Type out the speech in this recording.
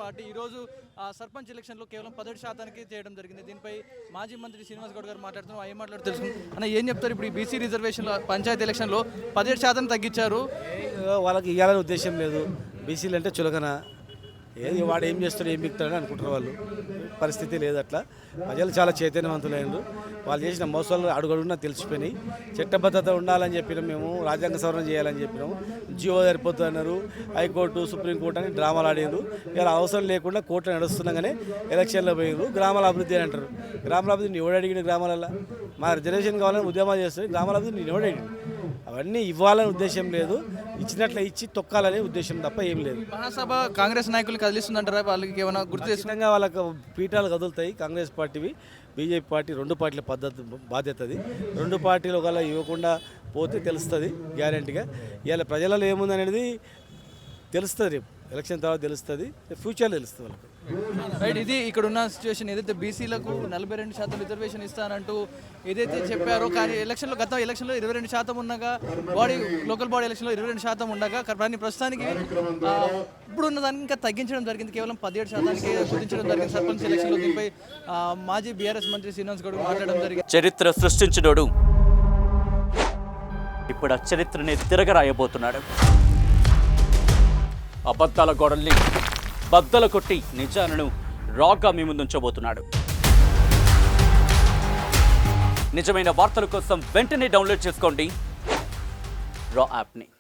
Party ఈరోజు సర్పంచ్ ఎలక్షన్లో కేవలం 17% చేయడం జరిగింది. దీనిపై మాజీ మంత్రి శ్రీనివాస్ గౌడ్ గారు మాట్లాడుతున్నాం. ఏం మాట్లాడుతూ తెలుసుకుంటాం అన్న, ఏం చెప్తారు? ఇప్పుడు ఈ బీసీ రిజర్వేషన్లో పంచాయతీ ఎలక్షన్లో 17% తగ్గించారు. వాళ్ళకి ఇవ్వాలని ఉద్దేశం లేదు. బీసీలు అంటే చులకన, ఏది వాడు ఏం చేస్తాడు ఏం మిగుతాడని అనుకుంటారు. వాళ్ళు పరిస్థితి లేదు. అట్లా ప్రజలు చాలా చైతన్యవంతులైనరు. వాళ్ళు చేసిన మోసాలు అడుగడుగునా తెలిసిపోయినాయి. చట్టబద్ధత ఉండాలని చెప్పినాం, మేము రాజ్యాంగ సవరణ చేయాలని చెప్పినాము. జియో సరిపోతుంది అన్నారు. హైకోర్టు సుప్రీంకోర్టు అని డ్రామాలు ఆడినారు. ఇలా అవసరం లేకుండా కోర్టులు నడుస్తున్నాగానే ఎలక్షన్లో పోయినారు. గ్రామాల అభివృద్ధి అని అంటారు. గ్రామాల అభివృద్ధి నేను ఎవడు అడిగిన? గ్రామాలలో మా రిజర్వేషన్ కావాలని ఉద్యమాలు చేస్తారు. గ్రామాల అభివృద్ధి నేను ఎవడు అడిగిన? అవన్నీ ఇవ్వాలని ఉద్దేశం లేదు. ఇచ్చినట్లే ఇచ్చి తొక్కాలనే ఉద్దేశం తప్ప ఏం లేదు. మహాసభ కాంగ్రెస్ నాయకులు కదిలిస్తుందంటారా? వాళ్ళకి ఏమైనా గుర్తు ఖచ్చితంగా వాళ్ళకు పీఠాలు కదులుతాయి. కాంగ్రెస్ పార్టీవి, బీజేపీ పార్టీ, రెండు పార్టీల బాధ్యత అది. రెండు పార్టీలు ఒకవేళ ఇవ్వకుండా పోతే తెలుస్తుంది గ్యారెంటీగా. ఇవాళ ప్రజలలో ఏముంది అనేది తెలుస్తుంది. రేపు ఎలక్షన్ తర్వాత తెలుస్తుంది, ఫ్యూచర్లో తెలుస్తుంది వాళ్ళకి. రైట్, ఇది ఇక్కడ ఉన్న సిచ్యువేషన్. ఏదైతే బీసీలకు 42% రిజర్వేషన్ ఇస్తానంటూ ఏదైతే చెప్పారో, కానీ గత ఎలక్షన్లో 22% ఉండగా, లోకల్ బాడీ ఎలక్షన్లో 22% ఉండగా, కానీ ప్రస్తుతానికి ఇప్పుడున్న దానికి ఇంకా తగ్గించడం జరిగింది. కేవలం 17%కి కుదించడం జరిగింది సర్పంచ్ ఎలక్షన్లో. దీనిపై మాజీ బీఆర్ఎస్ మంత్రి శ్రీనివాస్ గౌడ్ మాట్లాడడం జరిగింది. చరిత్ర సృష్టించినోడు ఇప్పుడు ఆ చరిత్రని తిరగరాయబోతున్నాడు. అబద్ధాల గోడల్ని బద్దలు కొట్టి నిజాలను రాగా మీ ముందుంచబోతున్నాడు. నిజమైన వార్తల కోసం వెంటనే డౌన్లోడ్ చేసుకోండి రా యాప్ని.